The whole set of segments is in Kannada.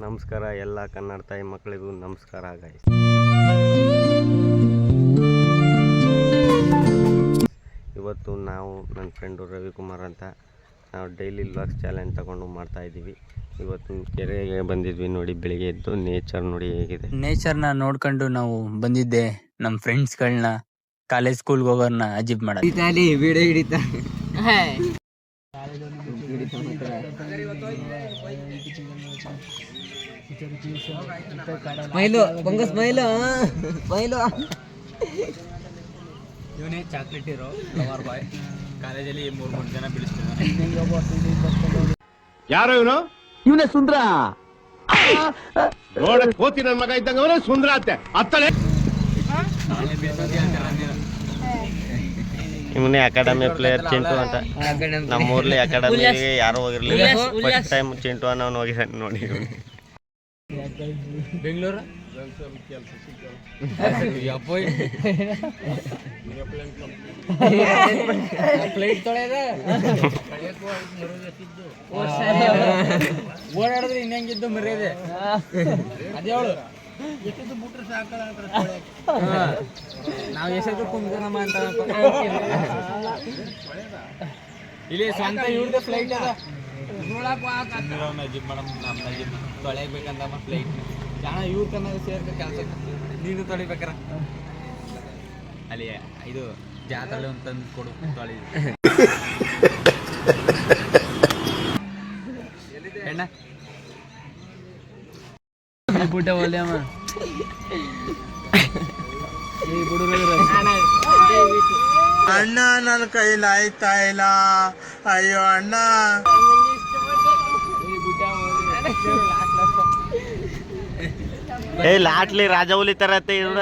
ನಮಸ್ಕಾರ ಎಲ್ಲ ಕನ್ನಡ ತಾಯಿ ಮಕ್ಕಳಿಗೂ ನಮಸ್ಕಾರ ಗೈಸ್. ಇವತ್ತು ನಾವು ನನ್ನ ಫ್ರೆಂಡು ರವಿಕುಮಾರ್ ಅಂತ ನಾವು ಡೈಲಿ ವ್ಲಾಗ್ಸ್ ಚಾಲೆಂಜ್ ತಗೊಂಡು ಮಾಡ್ತಾಯಿದ್ದೀವಿ. ಇವತ್ತು ಕೆರೆಗೆ ಬಂದಿದ್ವಿ ನೋಡಿ, ಬೆಳಿಗ್ಗೆ ಎದ್ದು ನೇಚರ್ ನೋಡಿ ಹೇಗಿದೆ. ನೇಚರ್ನ ನೋಡ್ಕೊಂಡು ನಾವು ಬಂದಿದ್ದೆ ನಮ್ಮ ಫ್ರೆಂಡ್ಸ್ಗಳನ್ನ ಕಾಲೇಜ್ ಸ್ಕೂಲ್ಗೆ ಹೋಗೋರ್ನ ಅಜೀಬ್ ಮಾಡೋದು. ಇವನೇ ಚಾಕ್ಲೇಟ್ ಇರೋ ಲವರ್ ಬಾಯ್. ಕಾಲೇಜಲ್ಲಿ 3 ಜನ ಬಿಡಿಸ್ತಿದ್ದಾನೆ. ಯಾರೋ ಇವನೇ ಸುಂದ್ರ. ನೋಡಕ್ ಕೋತಿ ನನ್ನ ಮಗ ಇದ್ದಂಗ ಅವನೇ ಸುಂದ್ರ ಅತ್ತೆ ಅತ್ತಳೆ. ಇವನೇ ಅಕಾಡೆಮಿ ಪ್ಲೇಯರ್ ಚಿಂಟು ಅಂತ. ನಮ್ಮೂರ್ಲಿ ಅಕಾಡೆಮಿಗೆ ಯಾರು ಹೋಗಿರ್ಲಿಲ್ಲ, ಫಸ್ಟ್ ಟೈಮ್ ಚಿಂಟು ಅನ್ನೋನು ಹೋಗಿದ್ದಾನೆ ನೋಡಿ. ಬೆಂಗಳೂರು ಫ್ಲೈಟ್ ತೊಳೆದ ಓಡಾಡಿದ್ರೆ ಇನ್ನಂಗಿದ್ದು ಮರ್ಯಾದೆ ಅದೇಳು. ನಾವು ಎಷ್ಟೊತ್ತು ಕುಂದ್ಕನಮ್ಮ ಅಂತ ಇಲ್ಲಿ ಸ್ವಂತ ಇವ್ರದ್ದು ಫ್ಲೈಟ್ ಅದ. ನಜೀಬ್ ಮೇಡಮ್ ನಮ್ಮ ನಜೀಬ್ ತೊಳೆಯಬೇಕಂತಮ್ಮ ಫ್ಲೈಟ್. ಜಾಣ ಇವ್ರ ಕನ್ನ ಸೇರ್ಬೇಕು ಕೆಲಸ. ನೀನು ತೊಳಿಬೇಕಾರ ಅಲ್ಲಿ ಇದು ಜಾತ್ರೆ ಅಂತಂದು ಕೊಡು ತೊಳಿ. ಎಣ್ಣ ಬುಡ್ಡ ಒಲ್ಲೆಮ್ಮ ಅಣ್ಣ ನನ್ನ ಕೈಲಿ ಆಯ್ತಾ ಇಲ್ಲ. ಅಯ್ಯೋ ಅಣ್ಣ. ಏ ಲಾಟ್ಲಿ ರಾಜವಲಿ ತರ ಇವ್ರ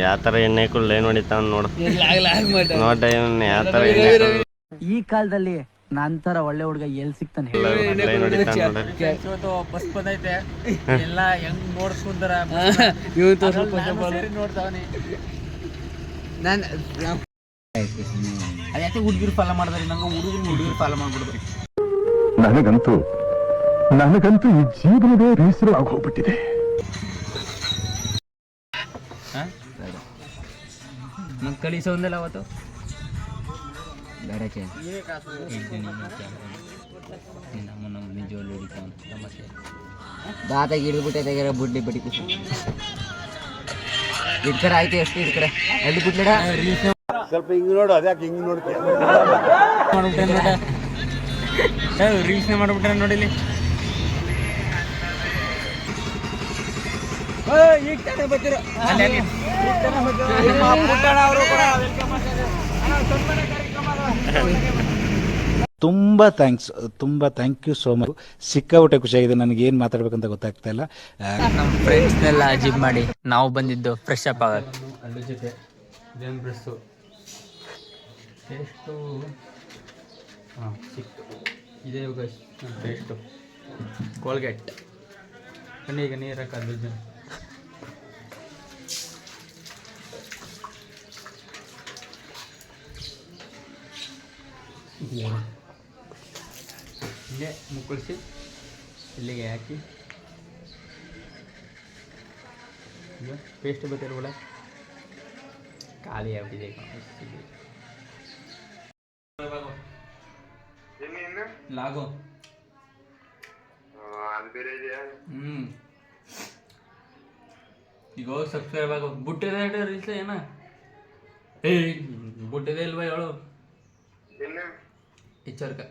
ಯಾವ ತರ ಎಣ್ಣೆ ಕುಳ್ಳೆ ನೋಡಿತಾವ ನೋಡು. ನೋಡ ಯಾವ ತರ ಈ ಕಾಲದಲ್ಲಿ ನಂತರ ಒಳ್ಳೆ ಹುಡುಗ ಎಲ್ಲಿ ಸಿಗ್ತಾನೆ. ಬಸ್ ಬಂದೈತೆ ಎಲ್ಲ ಹೆಂಗ್ ನೋಡ್ಸ್ಕೊಂತಾರ ನೋಡ್ತಾವನಿ. ಅದ್ಯಾಕೆ ಹುಡುಗಿರು ಫಾಲೋ ಮಾಡ್ತಾರೆ ನಂಗೆ. ಹುಡುಗಿರು ಫಾಲೋ ಮಾಡ್ಬಿಡುದು. ನನಗಂತೂ ಈ ಜೀವನವೇ ಬೇಸರ ಆಗೋಗ್ಬಿಟ್ಟಿದೆ. ನಂಗೆ ಕಳಿಸೋಂದಿಲ್ಲ ಅವತ್ತು ಬೇಡ ನಮ್ಮ ನಿಜವಲ್ಲಿ ಹೊಡಿತಾವ ಸಮಸ್ಯೆ. ದಾತಾಗ ಹಿಡಿದ್ಬಿಟ್ಟೆ ಬುಡ್ಡಿ ಬಡಿ ಖುಷಿ ಇಡ್ಕರ ಆಯ್ತು. ಎಷ್ಟು ಇಡ್ಕರ ಎಲ್ಲಿ ಬಿಟ್ಲಡ ಸ್ವಲ್ಪ ಹಿಂಗ್ ನೋಡು. ಅದ್ಯಾಕೆ ಹಿಂಗ್ ನೋಡ್ತೀಯ? ರೀಲ್ಸ್ನೇ ಮಾಡ್ಬಿಟ್ರೆ ನೋಡಿಲಿ. ಈಗ ತಾನೇ ಬರ್ತಿರೋ ತುಂಬ ಥ್ಯಾಂಕ್ ಯು ಸೋ ಮಚ್. ಸಿಕ್ಕಾಬಿಟ್ಟೆ ಖುಷಿಯಾಗಿದೆ. ನನಗೆ ಏನು ಮಾತಾಡ್ಬೇಕಂತ ಗೊತ್ತಾಗ್ತಾ ಇಲ್ಲ. ನಮ್ಮ ಫ್ರೆಂಡ್ಸ್ನೆಲ್ಲ ಅಜೀಬ್ ಮಾಡಿ ನಾವು ಬಂದಿದ್ದು ಫ್ರೆಶ್ ಅಪ್ ಆಗೋದು. ಅದ್ರ ಜೊತೆ ಇದೇನು ಬ್ರಸ್ಸು ಟೇಸ್ಟು ಸಿಕ್ತು. ಇದೇ ಟೇಸ್ಟು ಕೋಲ್ಗೇಟ್. ಈಗ ನೀರು ಹಾಕೋದು ಜನ ಇಲ್ಲೇ ಮುಕ್ಕಳಿಸಿ ಇಲ್ಲಿಗೆ ಹಾಕಿ ಈಗ ಪೇಸ್ಟ್ ಬರ್ತಿರ್ಬೋಡ ಖಾಲಿ ಆಗ್ಬಿಟ್ಟಿದೆ. ಲಾಗೋ ಈಗ ಹೋಗಿ ಸಬ್ಸ್ಕ್ರೈಬ್ ಆಗೋ. ಬುಟ್ಟಿದೆ ರೀಲ್ಸ್ ಏನ ಬುಟ್ಟಿದೆ ಇಲ್ವಾ ಹೇಳು. ಇಚ್ಚರ್ಕ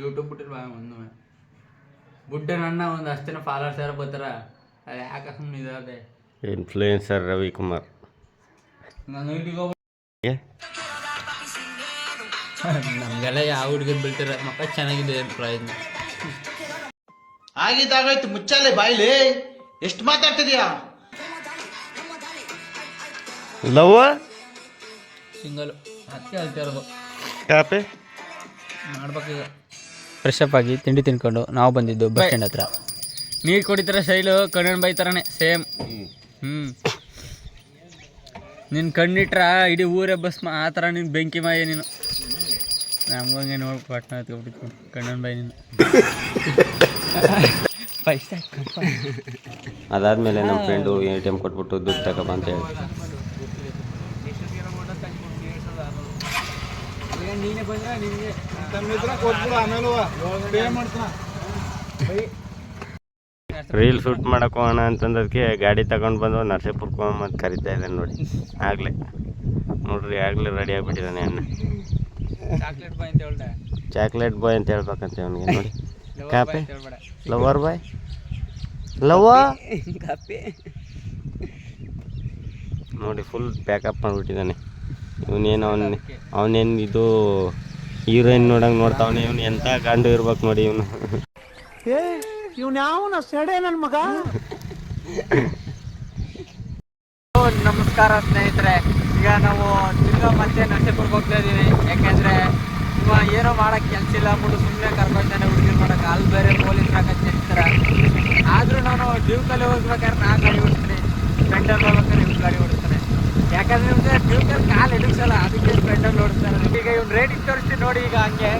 ಯೂಟ್ಯೂಬ್ ಬಿಟ್ಟಿಲ್ವಾ ಒಂದು ಬುಡ್ಡೆ ನನ್ನ ಒಂದು ಅಷ್ಟು ಜನ ಫಾಲೋವರ್ಸ್ ಯಾರು ಬರ್ತಾರ. ಅದು ಯಾಕೆ ಸುಮ್ಮನೆ ಇದಾದೆ. ಇನ್ಫ್ಲೂಯೆನ್ಸರ್ ರವಿಕುಮಾರ್ ನಮಗೆಲ್ಲ ಯಾವ ಹುಡುಗರು ಬೀಳ್ತಾರೆ ಮಕ್ಕ ಚೆನ್ನಾಗಿದೆ ಪ್ರಯೋಜನ. ಆಗಿದ್ದಾಗಾಯ್ತು ಮುಚ್ಚಾಲೆ ಬಾಯ್ಲಿ. ಎಷ್ಟು ಮಾತಾಡ್ತಿದ್ಯಾ? ಲವ್ ಸಿಂಗಲ್ ಅದಕ್ಕೆ ಹೇಳ್ತಿರೋದು. ಕಾಪೆ ಮಾಡ್ಬೇಕೀಗ. ಫ್ರೆಶ್ ಅಪ್ ಆಗಿ ತಿಂಡಿ ತಿನ್ಕೊಂಡು ನಾವು ಬಂದಿದ್ದು ಬಸ್ ಸ್ಟ್ಯಾಂಡ್ ಹತ್ರ. ನೀರು ಕುಡಿತಾರೆ ಶೈಲು ಕಣ್ಣನ್ ಬೈತಾರನೆ ಸೇಮ್. ನಿನ್ನ ಕಣ್ಣಿಟ್ರ ಇಡೀ ಊರೇ ಬಸ್ ಆ ಥರ ನೀನು ಬೆಂಕಿ ಮಾಯ ನೀನು. ನಮ್ಗಂಗೆ ನೋಡಿ ಪಟ್ನ ಹತ್ಕೊಬಿಟ್ಟಿತ್ತು ಕಣ್ಣನ್ ಬೈನಿಂದ ಅದಾದಮೇಲೆ ನಮ್ಮ ಫ್ರೆಂಡು ATM ಕೊಟ್ಬಿಟ್ಟು ದುಡ್ಡು ತಗೊಬ ಅಂತ ಹೇಳಿ ನೀನೇ ಬಂದ್ರೆ ನಿಮಗೆ ರೀಲ್ ಶೂಟ್ ಮಾಡಕ್ಕೆ ಹೋಗೋಣ ಅಂತಂದದಕ್ಕೆ ಗಾಡಿ ತಗೊಂಡು ಬಂದು ನರಸೀಪುರಕ್ಕೆ ಹೋಗಂತ ಕರಿತಾ ಇದ್ದಾನೆ ನೋಡಿ ಆಗಲೇ ನೋಡ್ರಿ ಆಗಲೇ ರೆಡಿ ಆಗಿಬಿಟ್ಟಿದ್ದಾನೆ ಅಣ್ಣ ಚಾಕ್ಲೇಟ್ ಬಾಯ್ ಅಂತ ಹೇಳ್ದೆ ಚಾಕ್ಲೇಟ್ ಬಾಯ್ ಅಂತ ಹೇಳ್ಬೇಕಂತೆ ಅವನಿಗೆ ನೋಡಿ ಕಾಪೆ ಲವರ್ ಬಾಯ್ ಲವ್ವ ಕಾಪಿ ನೋಡಿ ಫುಲ್ ಪ್ಯಾಕಪ್ ಮಾಡಿಬಿಟ್ಟಿದ್ದಾನೆ ಇವನೇನು ಅವನೇನು ಇದು ಹೀರೋಯಿನ್ ನೋಡಂಗೆ ನೋಡ್ತಾವನೆ ಇವನು ಎಂಥ ಗಂಡು ಇರ್ಬೇಕು ನೋಡಿ ಇವನು ಇವ್ನ್ಯಾವನ ಸೆಡೆ ನನ್ನ ಮಗ. ನಮಸ್ಕಾರ ಸ್ನೇಹಿತರೆ, ಈಗ ನಾವು ತಿರ್ಗಾ ಮತ್ತೆ ನರಸೀಪುರಕ್ಕೆ ಹೋಗ್ತಾ ಇದ್ದೀವಿ. ಯಾಕೆಂದ್ರೆ ಇವ ಏನೋ ಮಾಡಕ್ಕೆ ಕೆಲಸ ಇಲ್ಲ ಅಂದ್ಬಿಟ್ಟು ಸುಮ್ಮನೆ ಕರ್ಕೊಳ್ತಾನೆ ಹುಡುಗಿರು ಮಾಡಕ್ಕೆ. ಅಲ್ಲಿ ಬೇರೆ ಪೊಲೀಸ್ ಹಾಕಕ್ಕೆ ನಿಲ್ತಾರೆ. ಆದರೂ ನಾನು ಡ್ಯೂಕಲ್ಲಿ ಹೋಗ್ಬೇಕಾದ್ರೆ ನಾ ಗಾಡಿ ಓಡಿಸ್ತೀನಿ, ಸ್ಪೆಂಡಲ್ಲಿ ಹೋಗ್ಬೇಕಾದ್ರೆ ಇವ್ನು ಗಾಡಿ ಓಡಿಸ್ತಾನೆ. ಯಾಕಂದ್ರೆ ಇವ್ನಿಗೆ ಡ್ಯೂಕಲ್ಲಿ ಕಾಲು ಹಿಡಿಸಲ್ಲ, ಅದಕ್ಕೆ ಸ್ಪೆಂಡಲ್ಲಿ ಓಡಿಸ್ತಾರೆ. ಈಗ ಇವ್ನು ರೇಟಿಂಗ್ ತೋರಿಸ್ತೀನಿ ನೋಡಿ. ಈಗ ಹಂಗೆ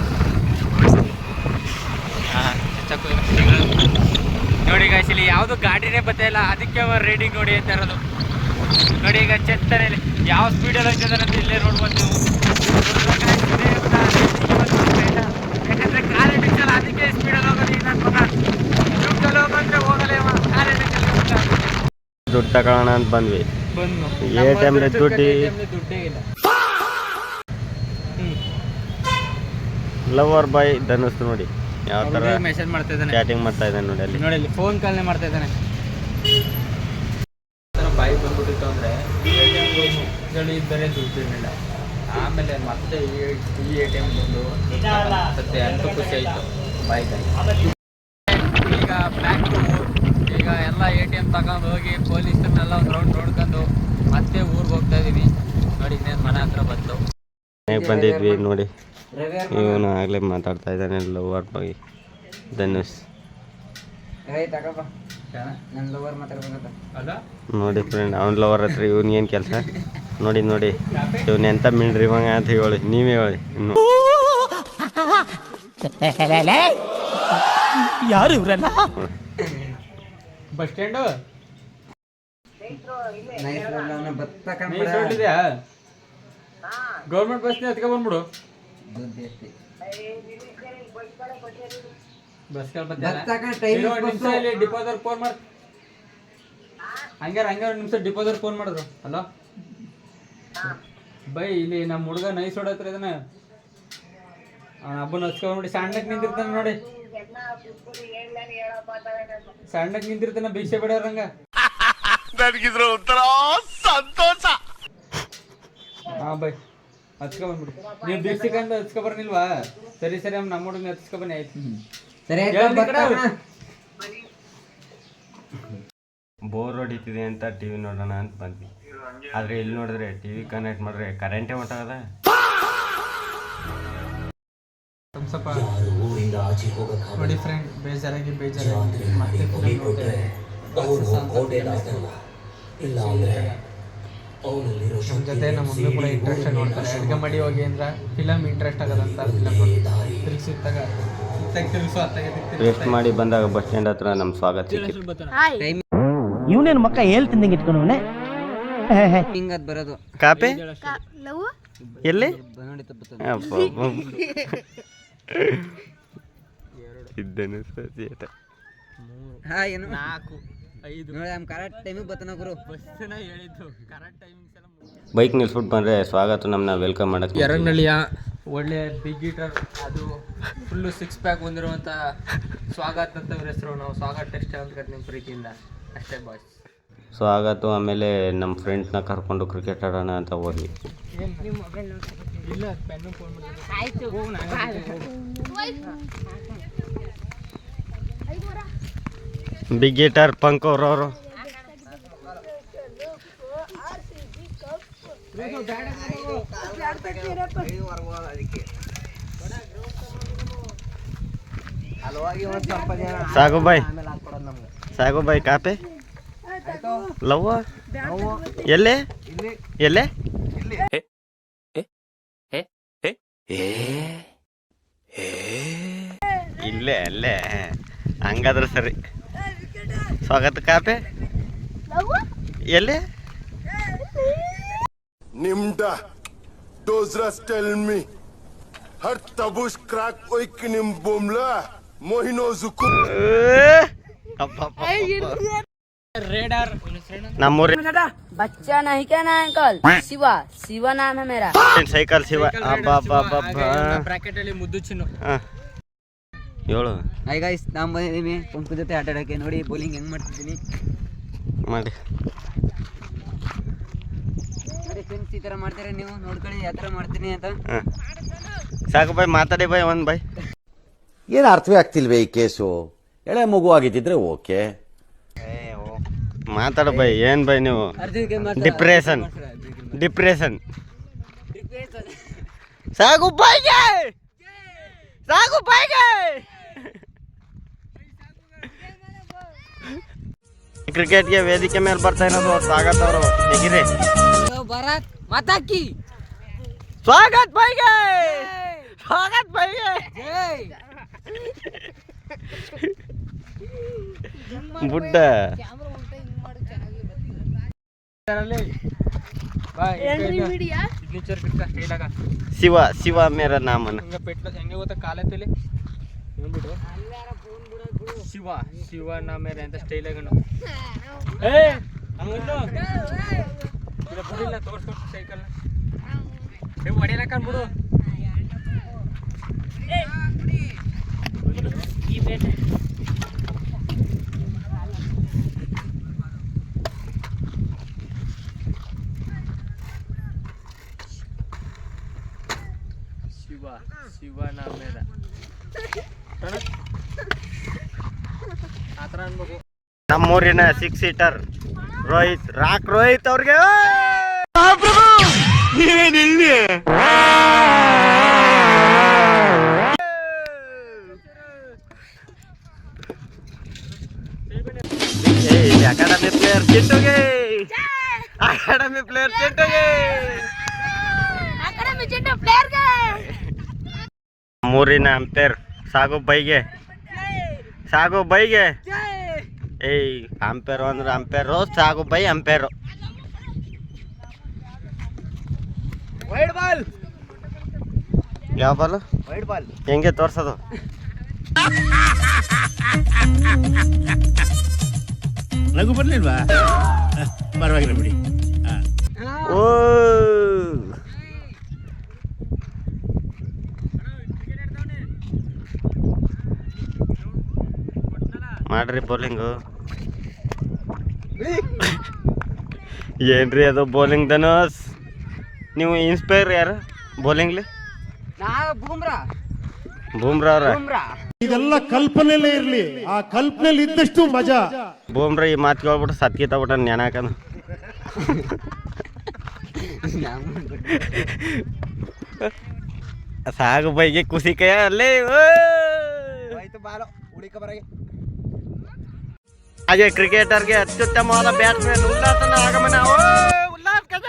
ನೋಡಿ ಗಾಯ್ಸ್, ಇಲ್ಲಿ ಯಾವುದು ಗಾಡಿನೇ ಬರ್ತಾ ಇಲ್ಲ, ಅದಕ್ಕೆ ರೇಟಿಂಗ್ ನೋಡಿ ಅಂತ ಇರೋದು. ನೋಡಿ ಈಗ ಚೆತ್ತನೆ ಯಾವ ಸ್ಪೀಡಲ್ಲಿ ಹೋಗ್ತಿದ್ದಾರೆ ಅಂತ ಇಲ್ಲೇ ನೋಡ್ಬೋದು ನೀವು. ಯಾಕಂದ್ರೆ ಕಾರ್ ಹಿಡಿಸಲ್ಲ, ಅದಕ್ಕೆ ಸ್ಪೀಡಲ್ಲಿ ಹೋಗೋದು. ಈಗ ನನ್ನ ಮಗ ಡ್ಯೂಕಲ್ಲಿ ಹೋಗಂದ್ರೆ ಹೋಗಲ್ಲ, ಕಾರ್ ಹಿಡಿಸಲ್ಲ. ದುಡ್ಡು ತಗೊಳ್ಳೋಣ ಅಂತ ಬಂದ್ವಿ. ಬಂದು ATM ದುಡ್ಡೇ ಇಲ್ಲ. ಲವರ್ ಬಾಯ್ ಧನುಸ್ ನೋಡಿ ಯಾವ ಥರ ಮೆಸೇಜ್ ಮಾಡ್ತಾ ಇದ್ದಾನೆ, ಚಾಟಿಂಗ್ ಮಾಡ್ತಾ ಇದ್ದಾನೆ ನೋಡಿ ಅಲ್ಲಿ. ನೋಡಿ ಅಲ್ಲಿ ಫೋನ್ ಕಾಲ್ನೇ ಮಾಡ್ತಾ ಇದ್ದಾನೆ. ಬಾಯಿ ಬಂದ್ಬಿಟ್ಟಿತ್ತು ಅಂದರೆ ಹೇಳಿ ಬೇರೆ ದುಡ್ಡು ಇರಲಿಲ್ಲ. ಆಮೇಲೆ ಮತ್ತೆ ಈ ATM ಬಂದು ಮತ್ತೆ ಅಂತೂ ಖುಷಿ ಆಯಿತು ಬಾಯಿಗೆ. ಈಗ ಬ್ಯಾಕ್ ಟು ಊರು. ಈಗ ಎಲ್ಲ ATM ತಗೊಂಡು ಹೋಗಿ ಪೊಲೀಸನ್ನೆಲ್ಲ ಒಂದು ರೌಂಡ್ ನೋಡ್ಕೊಂಡು ಮತ್ತೆ ಊರಿಗೆ ಹೋಗ್ತಾ ಇದ್ದೀನಿ. ನೋಡಿ ಇನ್ನೇನು ಮನೆ ಹತ್ರ ಬಂತು. ಮನೆಗೆ ಬಂದಿದ್ವಿ ನೋಡಿ, ಇವನು ಆಗಲೇ ಮಾತಾಡ್ತಾ ಇದ್ದಾನೆ ಲವರ್ ಬಾಯ್ ಧನುಷ್. ನೋಡಿ ಫ್ರೆಂಡ್, ಅವ್ನ ಲವರ್ ಹತ್ರ ಇವನಿಗೇನು ಕೆಲಸ ನೋಡಿ. ನೋಡಿ ಇವನು ಎಂಥ ಮಿಂಡ್ರಿ ಮಗ ಅಂತ ಹೇಳಿ ನೀವೇ ಹೇಳಿ. ಇನ್ನು ಯಾರು ಇವ್ರಲ್ಲ? ಬಸ್ ಸ್ಟ್ಯಾಂಡು ಇದೆಯಾ? ಗೌರ್ಮೆಂಟ್ ಬಸ್ನೇ ಹತ್ಕೊ ಬಂದ್ಬಿಡು. ಡಿಪೋದರ್ ಫೋನ್ ಮಾಡ, ಹಂಗಾರ ಒಂದು ನಿಮಿಷ ಡಿಪೋದರ್ ಫೋನ್ ಮಾಡಿದ್ರು. ಹಲೋ ಬೈ, ಇಲ್ಲಿ ನಮ್ಮ ಹುಡುಗ ನೈಸ್ ಹೊಡತ್ರ ಇದನ್ನ ಅವನ ಹಬ್ಬನ ಹಚ್ಕೊಂಡ್ಬಿಡಿ. ಸಣ್ಣಕ್ಕೆ ನಿಂತಿರ್ತಾನೆ ನೋಡಿ, ಸಣ್ಣಕ್ಕೆ ನಿಂತಿರ್ತಾನೆ, ಭಿಕ್ಷೆ ಬಿಡೋರಂಗ. ನನಗಿದ್ರ ಒಂಥರ ಸಂತೋಷ. ಹಾ ಬೈ, ಹಚ್ಕೊ ಬಂದ್ಬಿಡಿ. ನೀವು ಭಿಕ್ಷೆಕಂತ ಹಚ್ಕೊ ಬರ್ನಿಲ್ವಾ? ಸರಿ ಸರಿ, ನಮ್ಮ ಹುಡುಗನ ಹಚ್ಕೊ ಬನ್ನಿ. ಆಯ್ತು ಬೋರ್ ಹೊಡಿತಿದೆ ಅಂತ TV ನೋಡೋಣ ಅಂತ ಬಂದ್ವಿ. ಆದರೆ ಇಲ್ಲಿ ನೋಡಿದ್ರೆ TV ಕನೆಕ್ಟ್ ಮಾಡಿದ್ರೆ ಕರೆಂಟೇ ಹೊಂಟಾಗದ. ಸ್ವಲ್ಪ ನೋಡಿ ಫ್ರೆಂಡ್, ಬೇಜಾರಾಗಿ ಮತ್ತೆ ನಮ್ಮ ಜೊತೆ ನಮ್ಮ ಮಮ್ಮಿ ಕೂಡ ಇಂಟ್ರೆಸ್ಟ್ ನೋಡ್ತಾರೆ. ಅಡುಗೆ ಮಾಡಿ ಹೋಗಿ ಅಂದ್ರೆ ಫಿಲಮ್ ಇಂಟ್ರೆಸ್ಟ್ ಆಗೋದಂತ ಫಿಲಮ್ ತಿರುಗಿಸಿದಾಗ ವೇಸ್ಟ್ ಮಾಡಿ ಬಂದಾಗ ಬಸ್ ಸ್ಟ್ಯಾಂಡ್ ಹತ್ರ ನಮ್ಮ ಸ್ವಾಗತ ಸಿಕ್ಕಿತ್ತು. ಇವನೇನು ಮಕ್ಕ ಹೇಳ್ತಿದ್ದಂಗೆ ಇಟ್ಕೊಂಡವನೆ ಹಿಂಗದ್ ಬರೋದು. ಕಾಪೆ ಎಲ್ಲಿ ಇದ್ದೇನೆ ಬೈಕ್ ನಿಲ್ಸ್ಬಿಟ್ಟು ಬಂದರೆ ಸ್ವಾಗತ ನಮ್ಮನ್ನ ವೆಲ್ಕಮ್ ಮಾಡೋಕ್ಕೆ. ಎರಡ್ನಳ್ಳಿಯ ಒಳ್ಳೆ ಬಿಗ್ ಹೀಟರ್, ಅದು ಫುಲ್ಲು 6 ಪ್ಯಾಕ್ ಹೊಂದಿರುವಂಥ ಸ್ವಾಗತ್ ಅಂತ ಹೆಸರು. ನಾವು ಸ್ವಾಗತ್ ಟೆಸ್ಟ್ ಅಂತ ನಿಮ್ಮ ಪ್ರೀತಿಯಿಂದ ಅಷ್ಟೇ ಬಾಯ್ಸ್. ಸ್ವಾಗತ. ಆಮೇಲೆ ನಮ್ಮ ಫ್ರೆಂಡ್ಸ್ನ ಕರ್ಕೊಂಡು ಕ್ರಿಕೆಟ್ ಆಡೋಣ ಅಂತ ಹೋದ್ವಿ. ಬಿಗ್ ಹೀಟರ್ ಪಂಕ್ ಅವರು ಸಾಗು ಬಾಯ್ ಕಾಪೆ ಲವ್ವ ಎಲ್ಲೇ ಎಲ್ಲೇ ಇಲ್ಲೇ ಅಲ್ಲೇ ಹಂಗಾದ್ರೆ ಸರಿ. ಸ್ವಾಗತ ಕಾಪೆ ಎಲ್ಲಿ Nimda, Dozras tell me. Har tabush crack oik nim bomla. Mohino zuku. Raider ನಮ್ಮೂರಿ बच्चा नहीं क्या नाम अंकल शिवा शिवा नाम है मेरा ಸೈಕಲ್ ಶಿವ ಬ್ರಾಕೆಟ್ ಅಲ್ಲಿ ಮುದ್ದು ಚಿನ್ನು. ಹೇಳು ಹಾಯ್ ಗೈಸ್, ನಾನು ಬಂದಿದ್ದೀನಿ ಪಂಕು ಜೊತೆ ಆಟ ಆಡೋಕ್ಕೆ. ನೋಡಿ ಬೌಲಿಂಗ್ ಹೆಂಗ್ ಮಾಡ್ತಿದ್ದೀನಿ ಮಾಡಿ. ನೋಡಿ ಫ್ರೆಂಡ್ಸ್, ಈ ಥರ ಮಾಡ್ತಾರೆ ನೀವು ನೋಡ್ಕೊಳ್ಳಿ ಯಾವ ಥರ ಮಾಡ್ತೀನಿ ಅಂತ. ಸಾಕು ಬಾಯ್, ಮಾತಾಡಿ ಬಾಯ್ ಒಂದು ಬಾಯ್. ಏನು ಅರ್ಥವೇ ಆಗ್ತಿಲ್ವೇ ಈ ಕೇಸು? ಎಳೆ ಮಗು ಆಗಿದ್ದಿದ್ರೆ ಓಕೆ. ಮಾತಾಡ ಬಾಯ್. ಏನ್ ಬಾಯ್ ನೀವು ಡಿಪ್ರೆಷನ್ ಸಾಗು ಬಾಯ್ಗೆ, ಸಾಗು ಬಾಯ್ಗೆ. ಕ್ರಿಕೆಟ್ಗೆ ವೇದಿಕೆ ಮೇಲೆ ಬರ್ತಾ ಇರೋದು ಸ್ವಾಗತ್ ಅವರು ಹೇಗಿರಿ ಭರತ್ ಮಾತಾಕಿ ಸ್ವಾಗತ್ ಬಾಯ್ಗೆ, ಸ್ವಾಗತ್ ಬಾಯ್ಗೆ. ಬುಡ್ಡ ಸಿಗ್ನೇಚರ್ ಬಿಟ್ಟ ಸ್ಟೈಲಾಗ ಶಿವ ಶಿವ ಮೇರ ನಾಮನ ಹಂಗ ಪೆಟ್ಲ ಹೆಂಗೆ ಗೊತ್ತಾ ಕಾಲತ್ತಲ್ಲಿ ಹೇಳ್ಬಿಟ್ಟು ಶಿವ ಶಿವ ನಾ ಮೇರೆ ಅಂತ ಸ್ಟೈಲಾಗ ಬಿಡಿಲ್ಲ ತೋರಿಸ್ಕೊಟ್ಟು ಸೈಕಲ್ ಹೊಡೆಯಲ್ಲ ಕಂಡ್ಬಿಡು. ಶಿವ ಶಿವ ನಾ ಮೇರ ಆ ಥರ ಅನ್ಬೇಕು. ನಮ್ಮೂರಿನ 6 ಸೀಟರ್ ರೋಹಿತ್ ರಾಕ್ ರೋಹಿತ್ ಅವ್ರಿಗೆ ಅಕಾಡೆಮಿ ಪ್ಲೇಯರ್ ಚಿಂಟುಗೆ, ಅಕಾಡೆಮಿ ಪ್ಲೇಯರ್ ಚಿಂಟುಗೆ, ಮೂರಿನ ಅಂಪೇರ್ ಸಾಗು ಬೈಗೆ, ಸಾಗು ಬೈಗೆ. ಏಯ್ ಅಂಪೇರು ಅಂದ್ರೆ ಅಂಪೇರು, ಸಾಗು ಬೈ ಅಂಪೇರು. ವೈಡ್ ಬಾಲ್, ಯಾವ ಬಾಲ್? ವೈಡ್ ಬಾಲ್ ಹೆಂಗೆ ತೋರ್ಸೋದು? ನಗು ಬರ್ಲಿಲ್ವಾ? ಪರವಾಗಿಲ್ಲ ಬಿಡಿ. ಓ ಮಾಡ್ರಿ ಬೌಲಿಂಗು. ಏನ್ರಿ ಅದು ಬೌಲಿಂಗ್ ಧನುಷ್? ನೀವು ಇನ್ಸ್ಪೈರ್ ಯಾರು ಬೌಲಿಂಗ್ಲಿ? ಬೂಮ್ರಾ ಅವ್ರ? ಇದೆಲ್ಲ ಕಲ್ಪನೆಯಲ್ಲೇ ಇರ್ಲಿ, ಆ ಕಲ್ಪನೆಯಲ್ಲಿ ಇದ್ದಷ್ಟು ಮಜಾ. ಬೂಮ್ರಾ ಈ ಮಾತು ಕೇಳ್ಬಿಟ್ಟು ಸತ್ಕಿತಬಿಟ್ಟ ನೆನಾಕನು. ಸಾಗು ಬೈಗೆ ಖುಷಿ ಕೈಯ ಅಲ್ಲೇ. ಹಾಗೆ ಕ್ರಿಕೆಟರ್ಗೆ ಅತ್ಯುತ್ತಮವಾದ ಬ್ಯಾಟ್ಸ್ಮನ್ ಉಲ್ಲಾಸನ ಆಗಮನ. ಉಲ್ಲಾಸ್ ಕಜ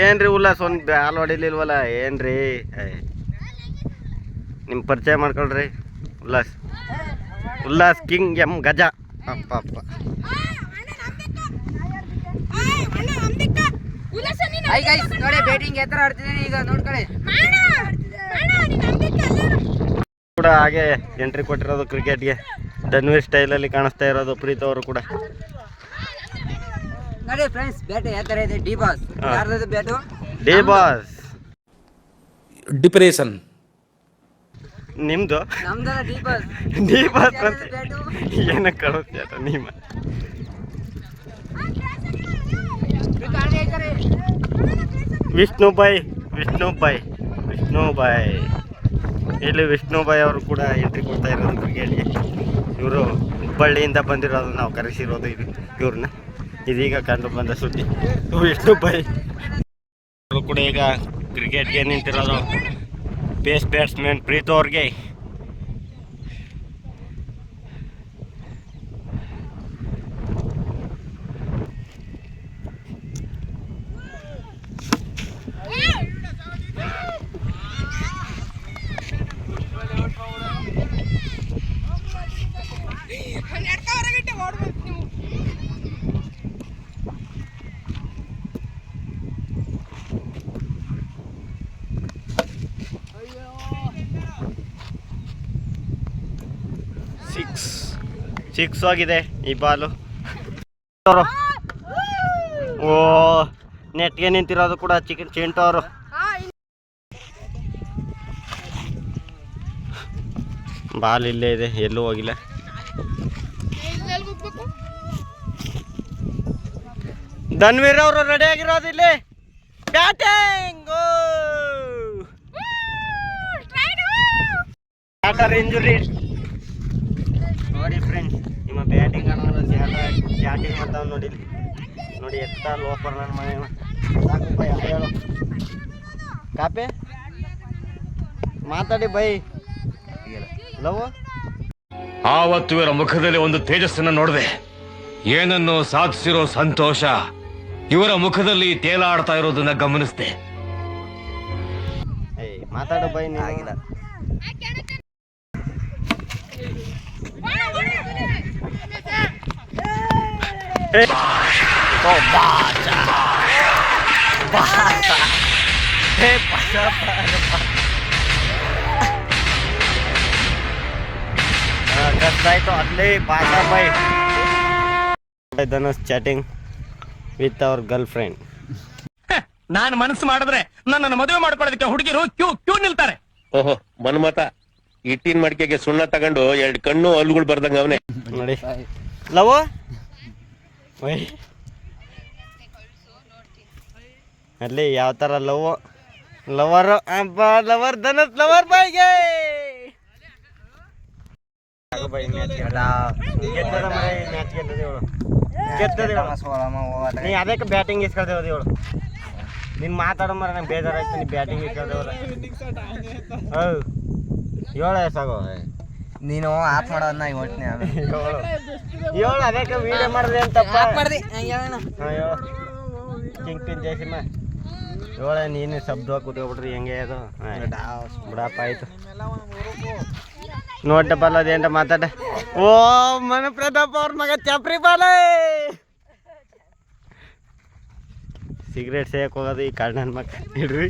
ಏನ್ರಿ ಉಲ್ಲಾಸ್ ಒಂದು ಬಾಲ್ ಹೊಡಿಲಿಲ್ವಲ್ಲ ಏನ್ರಿ? ನಿಮ್ಮ ಪರಿಚಯ ಮಾಡ್ಕೊಳ್ರಿ. ಉಲ್ಲಾಸ್, ಉಲ್ಲಾಸ್ ಕಿಂಗ್ ಎಂ ಗಜ. ಅಪ್ಪ ಅಪ್ಪ. ಹಾಯ್ ಗೈಸ್, ನೋಡಿ ಬ್ಯಾಟಿಂಗ್ ಎತ್ತರ ಆಡ್ತಿದ್ದೀನಿ ಈಗ ನೋಡ್ಕೊಳ್ಳಿ. ಕೂಡ ಹಾಗೆ ಎಂಟ್ರಿ ಕೊಟ್ಟಿರೋದು ಕ್ರಿಕೆಟ್ಗೆ ಧನ್ವೀರ್ ಸ್ಟೈಲಲ್ಲಿ ಕಾಣಿಸ್ತಾ ಇರೋದು ಪ್ರೀತ್ ಅವರು ಕೂಡ. ನೋಡಿ ಫ್ರೆಂಡ್ಸ್, ಬ್ಯಾಟ್ ಯಾವ ಥರ ಇದೆ? D boss. ಯಾರ್ದು ಬ್ಯಾಟು? D boss. ಡಿಪ್ರೆಷನ್ ನಿಮ್ದು? ನಮ್ದಲ್ಲ ಡಿ ಬಾಸ್. ಡಿ ಬಾಸ್ ಅಂತ ಬ್ಯಾಟು ಏನಕ್ಕೆ ಕಳಿಸ್ತೀರ ನಿಮ್ಮ? ವಿಷ್ಣುಬಾಯ್, ವಿಷ್ಣುಬಾಯ್, ವಿಷ್ಣುಬಾಯ್. ಇಲ್ಲಿ ವಿಷ್ಣುಬಾಯ್ ಅವರು ಕೂಡ ಎಂಟ್ರಿ ಕೊಡ್ತಾ ಇರೋದು ಕ್ರಿಕೆಟ್ಗೆ. ಇವರು ಹುಬ್ಬಳ್ಳಿಯಿಂದ ಬಂದಿರೋದು, ನಾವು ಕರೆಸಿರೋದು ಇವ್ರನ್ನ. ಇದೀಗ ಕಂಡು ಬಂದ ಸುದ್ದಿ. ವಿಷ್ಣುಬಾಯ್ ಅವರು ಕೂಡ ಈಗ ಕ್ರಿಕೆಟ್ಗೆ ನಿಂತಿರೋದು ಬೇಸ್ ಬ್ಯಾಟ್ಸ್ಮನ್ ಪ್ರೀತ್ ಅವ್ರಿಗೆ. ಸಿಕ್ಸ್ ಆಗಿದೆ ಈ ಬಾಲು. ಓ ನೆಟ್ಗೆ ನಿಂತಿರೋದು ಕೂಡ ಚಿಂಟು ಅವರು. ಬಾಲ್ ಇಲ್ಲೇ ಇದೆ, ಎಲ್ಲೂ ಹೋಗಿಲ್ಲ. ಧನ್ವೀರ್ ಅವರು ರೆಡಿ ಆಗಿರೋದು ಇಲ್ಲಿ ಬ್ಯಾಟಿಂಗ್. ಬ್ಯಾಟರ್ ಇಂಜುರಿ ನೋಡಿ ಫ್ರೆಂಡ್ಸ್, ನಿಮ್ಮ ಬ್ಯಾಟಿಂಗ್ ಬ್ಯಾಟಿಂಗ್ ಮಾಡ್ತಾವ ನೋಡಿ. ನೋಡಿ ಎತ್ತ ಲೋಪರ್ ನನ್ನ ಮನೆ ಹೇಳು ಕಾಪೆ ಮಾತಾಡಿ ಬೈ ಲವ್. ಆವತ್ತು ಇವರ ಮುಖದಲ್ಲಿ ಒಂದು ತೇಜಸ್ಸನ್ನ ನೋಡಿದೆ. ಏನನ್ನು ಸಾಧಿಸಿರೋ ಸಂತೋಷ ಇವರ ಮುಖದಲ್ಲಿ ತೇಲಾಡ್ತಾ ಇರೋದನ್ನ ಗಮನಿಸಿದೆ. ಮಾತಾಡು ಬೈ ನೀಗಿಲ್ಲ. ಕಷ್ಟಾಯ್ತು ಅಲ್ಲಿ ಬಾಷಾ ಬೈ. Dhanush chatting with our girl friend. ನಾನು ಮನಸ್ಸು ಮಾಡಿದ್ರೆ ನನ್ನನ್ನು ಮದುವೆ ಮಾಡ್ಕೊಳ್ಳೋದಕ್ಕೆ ಹುಡುಗಿರು ಕ್ಯೂ ನಿಲ್ತಾರೆ. ಓಹೋ ಮನ್ಮತ ಇಟ್ಟಿನ ಮಡಿಕೆಗೆ ಸುಣ್ಣ ತಗೊಂಡು 2 ಕಣ್ಣು ಹಲ್ಲುಗಳು ಬರ್ದಂಗ ಅವನೇ ನೋಡಿ. ಲವ್ ಅಲ್ಲಿ ಯಾವ ತರ ಲವರ್ ಧನುಷ್ ಲವರ್ ಬೈಗೆ ನೀ ಅದಕ್ಕೆ ಬ್ಯಾಟಿಂಗ್ ಇಸ್ಕೊಳ್ತೇವದು ಇವಳು. ನೀನು ಮಾತಾಡೋ ಮರ ನಂಗೆ ಬೇಜಾರಾಯ್ತು. ನೀ ಬ್ಯಾಟಿಂಗ್ ಇಸ್ಕೊಳ್ತೇವಲ್ಲ. ಹೌದು ಏಳು ಸಾಗೋ ನೀನು ಆಫ್ ಮಾಡೋದನ್ನ ಇವತ್ತನೇ ಏಳು ಅದಕ್ಕೆ ವಿಡಿಯೋ ಮಾಡಿದೆ ಅಂತಪ್ಪ. ಕಿಂಗ್ ಪಿನ್ ಜಯಸಿಂಹ ಏಳ ನೀನು ಶಬ್ದ ಕೂತ್ಕೊಬಿಟ್ರಿ ಹೆಂಗೆ ಅದು ಬಿಡಪ್ಪ ಆಯ್ತು. ನೋಡ್ದಪ್ಪಲ್ಲ ಅದೇಂಟ ಮಾತಾಡ. ಓ ಮನ ಪ್ರತಾಪ್ ಅವ್ರ ಮಗ ಚಪ್ರಿ ಬಾಲ ಸಿಗರೇಟ್ ಸೇಯಕ್ ಹೋಗೋದು ಈ ಕಳ್ಳನ ಮಕ್ಕ ಇಡ್ರಿ.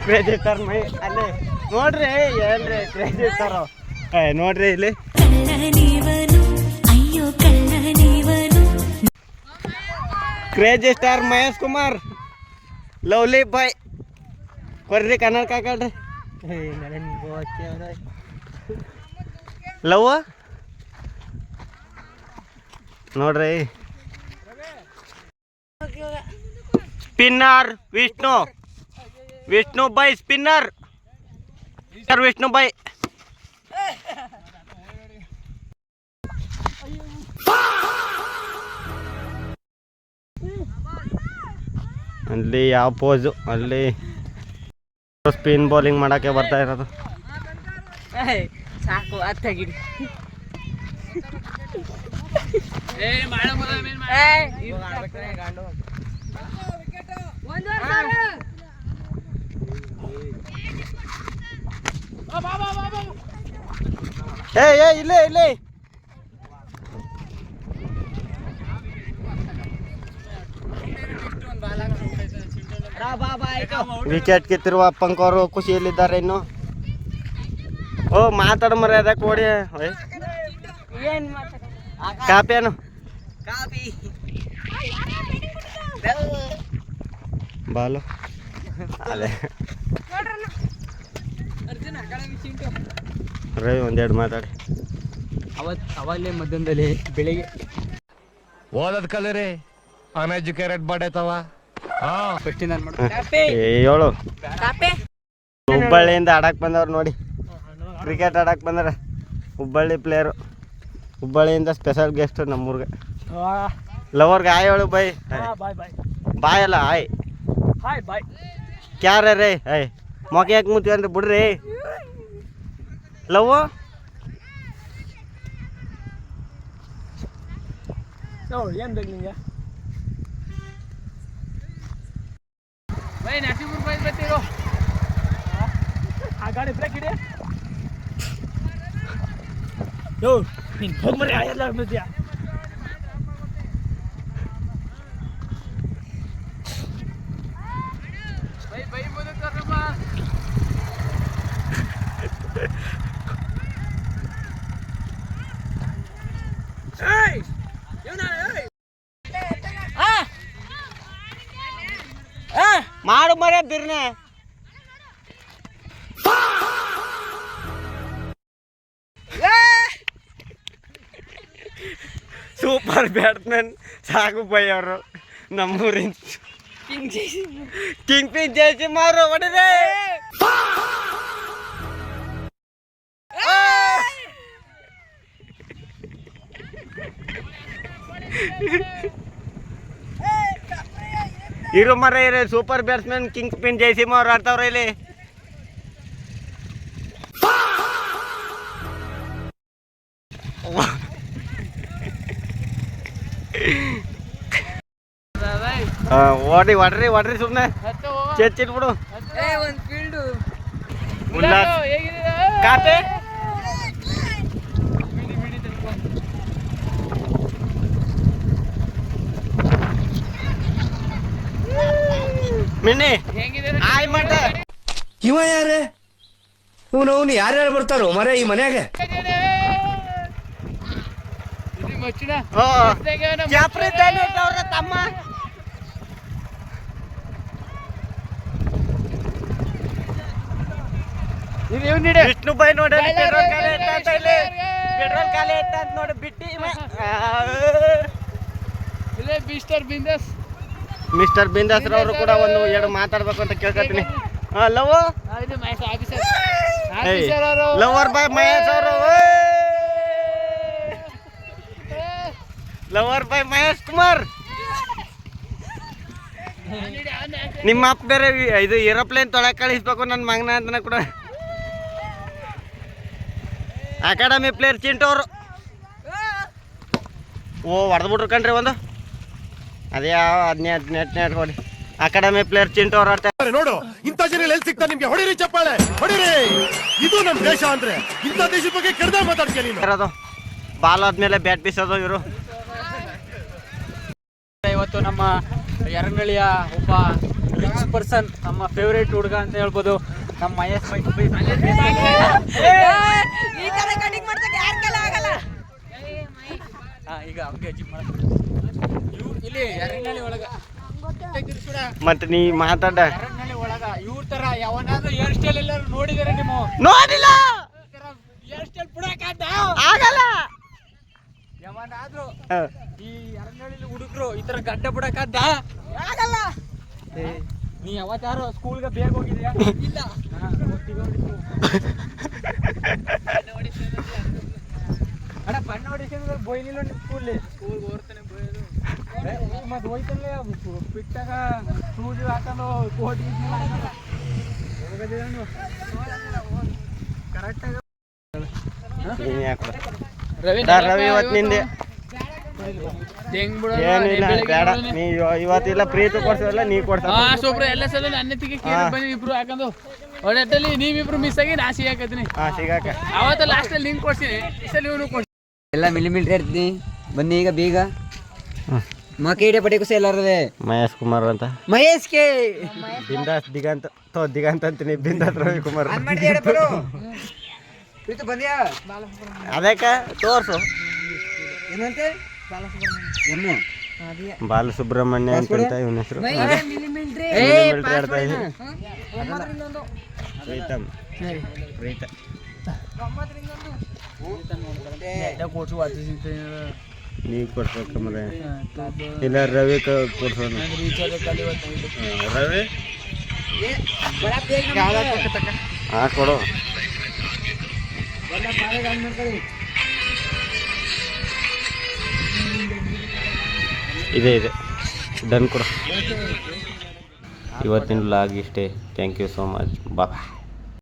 ಕ್ರೇಜ್ ಇರ್ತಾರ ಮೈ ಅಲ್ಲೇ ನೋಡ್ರಿ ಏನ್ರಿ ಕ್ರೇಜ್ ಇರ್ತಾರ ನೋಡ್ರಿ ಇಲ್ಲಿ. Crazy star Mahesh Kumar lovely boy ಕೊರ್ರಿ ಕನ್ನಡ ಕಾಕಡ್ರಿ ಲವ್ ನೋಡ್ರಿ. Spinner Vishnu boy spinner Vishnu boy. ಅಲ್ಲಿ ಯಾವ ಪೋಸು ಅಲ್ಲಿ ಸ್ಪಿನ್ ಬೌಲಿಂಗ್ ಮಾಡಕ್ಕೆ ಬರ್ತಾ ಇರೋದು. ಸಾಕು ಅತ್ತಾಗಿಡಿ. ಇಲ್ಲೇ ವಿಕೆಟ್ ಕಿತ್ತಿರುವ ಅಪ್ಪಂಕ ಅವರು ಖುಷಿಯಲ್ಲಿದ್ದಾರೆ. ಇನ್ನು ಓ ಮಾತಾಡ ಮರ ಅದಕ್ಕೆ ಓಡಿ ಕಾಪೇನು ಬಾಲು ಅದೇ ರವಿ ಒಂದೆರಡು ಮಾತಾಡಿ. ಅವಲ್ಲೇ ಮಧ್ಯದಲ್ಲಿ ಬೆಳಿಗ್ಗೆ ಓದದ್ ಕಲರಿ ಅನ್ಎಜುಕೇಟೆಡ್ ಬಾಡೈತವ. ಹೇಳು ಹುಬ್ಬಳ್ಳಿಯಿಂದ ಆಡಕ್ ಬಂದವ್ರು ನೋಡಿ, ಕ್ರಿಕೆಟ್ ಆಡಕ್ ಬಂದಾರ. ಹುಬ್ಬಳ್ಳಿ ಪ್ಲೇಯರು, ಹುಬ್ಬಳ್ಳಿಯಿಂದ ಸ್ಪೆಷಲ್ ಗೆಸ್ಟ್ ನಮ್ಮೂರ್ಗೆ. ಲವರ್ಗೆ ಆಯ್ ಹೇಳು ಬೈ. ಬಾಯ್ ಅಲ್ಲ ಆಯ್ ಬಾಯ್. ಕ್ಯಾರ ರೇ ಆಯ್ ಮೊಕೆ ಯಾಕೆ ಮುತ್ತೀವನ್ರಿ ಬಿಡ್ರಿ. ಲವ್ ಏನ್ ಬೇಕು ನಿಂಗೆ? ನರಸೀಪುರ ಬೈಕ್ ಬರ್ತೀರೋ ಆ ಗಾಡಿ ಬ್ರೇಕ್ ಇಡಿ. ಯೋ ನೀನು ಹೋಗ್ಮರಿ ಎಲ್ಲ ಬರ್ತೀಯ. ಬೈ ಬಂದಮ್ಮ ಮಾಡು ಮರೆ ಬಿರ್ನೆ ಸೂಪರ್ ಬ್ಯಾಟ್ಸ್ಮನ್ ಸಾಗು ಬೈ ಅವರು ನಮ್ಮೂರಿನ ಕಿಂಗ್ ಪಿನ್ ಜಯಸಿಂಹ ಅವರು ಹೊಡೆದೆ. ಇರು ಮರ ಇರ super batsman king pin Jayasimha ಅವ್ರು ಆಡ್ತಾವ್ರ ಇಲ್ಲಿ. ಓಡಿ ಹೊಡ್ರಿ ಸುಮ್ಮನೆ ಚೆಚ್ಚಿಟ್ಬಿಡು. ಒಂದ್ ಫೀಲ್ಡು ಉಲ್ಲಾಸ್ ಕಾಪೆ ಮಿನ್ನಿ ಆಯ್ ಮಾಡ ಇವ ಯಾರೇ ಅವನು ಯಾರ್ಯಾರು ಬರ್ತಾರೋ ಮರ ಈ ಮನ್ಯಾಗ. ಅವ್ರ ತಮ್ಮ ವಿಷ್ಣು ಬೈ ನೋಡಿ ಪೆಟ್ರೋಲ್ ಖಾಲಿ ಐತ ಅಂತ ನೋಡಿ ಬಿಟ್ಟಿ ಮಿಸ್ಟರ್ ಬಿಂದಾಸ್ ರವರು ಕೂಡ ಒಂದು ಎರಡು ಮಾತಾಡ್ಬೇಕು ಅಂತ ಕೇಳ್ಕೊತೀನಿ. ಲವರ್ ಬಾಯ್ ಮಹೇಶ್ ಅವರು, ಲವರ್ ಬಾಯ್ ಮಹೇಶ್ ಕುಮಾರ್. ನಿಮ್ಮ ಅಪ್ಪ ಬೇರೆ ಇದು ಏರೋಪ್ಲೇನ್ ತೊಳಕ್ ಕಳಿಸ್ಬೇಕು ನನ್ನ ಮಗನ ಅಂತ ಕೂಡ. ಅಕಾಡೆಮಿ ಪ್ಲೇಯರ್ ಚಿಂಟು ಅವರು ಹೊಡೆದ್ಬಿಟ್ರು ಕಣ್ರಿ ಒಂದು. ಅದೇ ಯಾವ 17 ಕೊಡಿ. ಅಕಾಡೆಮಿ ಪ್ಲೇಯರ್ ಚಿಂಟು ಅವ್ರು ಆಡ್ತಾರೆ. ನೋಡು ಇಂಥ ಜನ ಎಲ್ಲಿ ಸಿಗ್ತಾ ನಿಮ್ಗೆ. ಹೊಡಿರಿ ಚಪ್ಪಾಳೆ ಹೊಡಿರಿ. ಇದು ನಮ್ ದೇಶ ಅಂದ್ರೆ ಇಂಥ ದೇಶದ ಬಗ್ಗೆ ಕೆಡ್ದ ಮಾತಾಡ್ತೀಯ ನೀನು. ಇರೋದು ಬಾಲ್ ಆದ್ಮೇಲೆ ಬ್ಯಾಟ್ ಬೀಸೋದು ಇವರು. ಇವತ್ತು ನಮ್ಮ ಯರನಹಳ್ಳಿಯ ಒಬ್ಬ ರಿಚ್ ಪರ್ಸನ್, ನಮ್ಮ ಫೇವ್ರೇಟ್ ಹುಡುಗ ಅಂತ ಹೇಳ್ಬೋದು, ನಮ್ಮ ಮಹೇಶ್ ಬೈ. ಈಗ ಹಂಗೆ ಜಿಮ್ ಇಲ್ಲಿ ಯರನಹಳ್ಳಿ ಒಳಗ ಮತ್ತೆ ನೀ ಮಾತಾಡ. ಯರನಹಳ್ಳಿ ಒಳಗ ಇವ್ರ ತರ ಯಾವನಾದ್ರೂ ಹೇರ್ ಸ್ಟೈಲ್ ಎಲ್ಲರೂ ನೋಡಿದಾರೆ ನೀವು? ನೋಡಿಲ್ಲ. ಹೇರ್ ಸ್ಟೈಲ್ ಬಿಡಕ್ಕಾದ ಆಗಲ್ಲ. ಯಾವನಾದ್ರೂ ಈ ಯರನಹಳ್ಳಿ ಹುಡುಗರು ಈ ತರ ಗಡ್ಡ ಬಿಡಕ್ಕಾದ ಆಗಲ್ಲ. ನೀ ಯಾವತ್ತಾರು ಸ್ಕೂಲ್ಗೆ ಬೇಗ ಹೋಗಿದ್ಯಾ? ಇಲ್ಲ. ಅಣ್ಣ ಬಣ್ಣ ಹೊಡಿಸಿದ್ರೆ ಬೊಯ್ಲಿಲ್ಲ ಸ್ಕೂಲ್ ಓಡ್ತಾನೆ ಬೊಯ್ಯೋದು. ಮತ್ತೆ ಹೋಯ್ತಲ್ಲೇ ಬಿಟ್ಟಾಗ ಸೂಜಿ ಹಾಕೊಂಡು ಕೋಟಿ ಕರೆಕ್ಟಾಗಿ ರವಿ ಇವತ್ತು ನಿಂದೆ ಏನಿಲ್ಲ ಬೇಡ. ನೀ ಇವತ್ತಿಲ್ಲ ಪ್ರೀತಿ ಕೊಡ್ಸಲ್ಲ ನೀ ಕೊಡ್ಸ. ಸೂಪ್ರ ಎಲ್ಲ ಸಲ ಅನ್ನತಿಗೆ ಬನ್ನಿ ಇಬ್ರು ಹಾಕೊಂಡು ಒಡಟ್ಟಲ್ಲಿ ನೀವಿಬ್ರು ಮಿಸ್ ಆಗಿ ನಾ ಸಿಗಾಕತ್ತೀನಿ. ಸಿಗಾಕ ಅವತ್ತ ಲಾಸ್ಟ್ ಅಲ್ಲಿ ನಿಂಗೆ ಕೊಡ್ತೀನಿ, ಈ ಸಲ ಇವನು ಕೊಡ್ತೀನಿ. ಎಲ್ಲ ಮಿಲಿಮಿಲ್ಟ್ರಿ ಇರ್ತೀನಿ ಬನ್ನಿ ಈಗ ಬೇಗ. ಮಕೇಡೆ ಪಟೇಕು ಎಲ್ಲಾರದೆ ಮಹೇಶ್ ಕುಮಾರ್ ಅಂತ. ಮಹೇಶ್ಗೆ ಬಿಂದಾಸ್ ದಿಗಂತ ಅಂತೀನಿ. ಬಿಂದಾಸ್ ರವಿಕುಮಾರ್ ಪ್ರೀತು ಬಂದ್ಯಾ? ಅದಕ್ಕ ತೋರ್ಸು. ಏನಂತೆ ಬಾಲಸುಬ್ರಹ್ಮಣ್ಯ ಅಂತ ಇವನ ಹೆಸರು. ಪ್ರೀತಮ್ ನೀ ಕೊಡ್ಬೇಕಂದ್ರೆ ಇಲ್ಲ ರವಿ ಕೊಡ್ಸೋಣ. ರವಿ ಕೊಡು. ಇದೆ ಡನ್ ಕೊಡು. ಇವತ್ತಿನ ವ್ಲಾಗ್ ಇಷ್ಟೇ. Thank you so much. Bye.